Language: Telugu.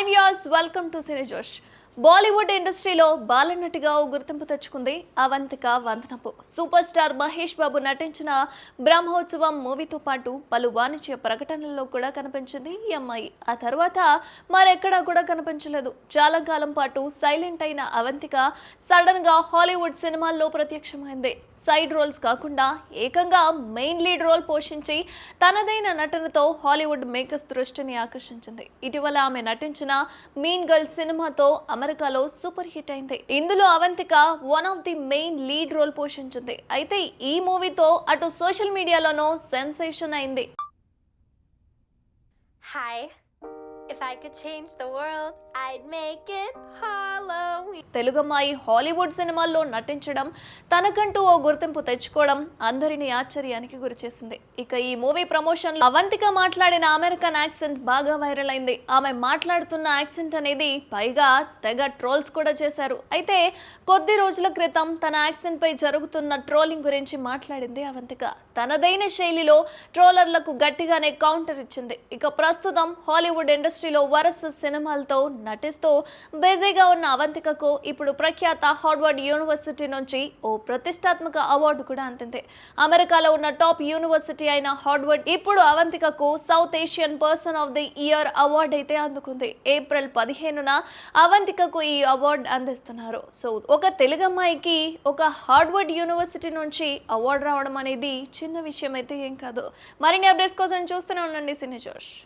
హాయ్ వ్యూయర్స్, వెల్కమ్ టు సినీ జోష్. బాలీవుడ్ ఇండస్ట్రీలో బాలనటిగా ఓ గుర్తింపు తెచ్చుకుంది అవంతిక వందనపు. సూపర్ స్టార్ మహేష్ బాబు నటించిన బ్రహ్మోత్సవం మూవీతో పాటు పలు వాణిజ్య ప్రకటనల్లో కూడా కనిపించింది ఈ అమ్మాయి. ఆ తర్వాత మరెక్కడా కూడా కనిపించలేదు. చాలా కాలం పాటు సైలెంట్ అయిన అవంతిక సడన్ గా హాలీవుడ్ సినిమాల్లో ప్రత్యక్షమైంది. సైడ్ రోల్స్ కాకుండా ఏకంగా మెయిన్ లీడ్ రోల్ పోషించి తనదైన నటనతో హాలీవుడ్ మేకర్స్ దృష్టిని ఆకర్షించింది. ఇటీవల ఆమె నటించిన మీన్ గర్ల్ సినిమాతో అమెరికాలో సూపర్ హిట్ అయింది. ఇందులో Avantika one of the main lead role పోషించింది. అయితే ఈ మూవీతో అటు సోషల్ మీడియాలోనూ సెన్సేషన్ అయింది. Hi, if I could change the world, I'd make it Halloween. తెలుగమ్మాయి హాలీవుడ్ సినిమాల్లో నటించడం, తనకంటూ ఓ గుర్తింపు తెచ్చుకోవడం అందరినీ ఆశ్చర్యానికి గురిచేసింది. ఇక ఈ మూవీ ప్రమోషన్ లో అవంతిక మాట్లాడిన అమెరికన్ యాక్సెంట్ బాగా వైరల్ అయింది. ఆమె మాట్లాడుతున్న యాక్సెంట్ అనేది పైగా తెగ ట్రోల్స్ కూడా చేశారు. అయితే కొద్ది రోజుల క్రితం తన యాక్సెంట్ పై జరుగుతున్న ట్రోలింగ్ గురించి మాట్లాడింది అవంతిక. తనదైన శైలిలో ట్రోలర్లకు గట్టిగానే కౌంటర్ ఇచ్చింది. ఇక ప్రస్తుతం హాలీవుడ్ ఇండస్ట్రీలో వరుస సినిమాలతో నటిస్తూ బిజీగా ఉన్న అవంతికకు ఇప్పుడు ప్రఖ్యాత హార్వర్డ్ యూనివర్సిటీ నుంచి ఓ ప్రతిష్టాత్మక అవార్డు కూడా అందింది. అమెరికాలో ఉన్న టాప్ యూనివర్సిటీ అయిన హార్వర్డ్ ఇప్పుడు అవంతికకు South Asian person of the year award అయితే అందుకుంది. ఏప్రిల్ 15న అవంతికకు ఈ అవార్డు అందిస్తున్నారు. సో ఒక తెలుగమ్మాయికి ఒక హార్వర్డ్ యూనివర్సిటీ నుంచి అవార్డు రావడం అనేది చిన్న విషయం అయితే ఏం కాదు. మరిన్ని అప్డేట్స్ కోసం చూస్తూనే ఉండండి సినీ జోష్.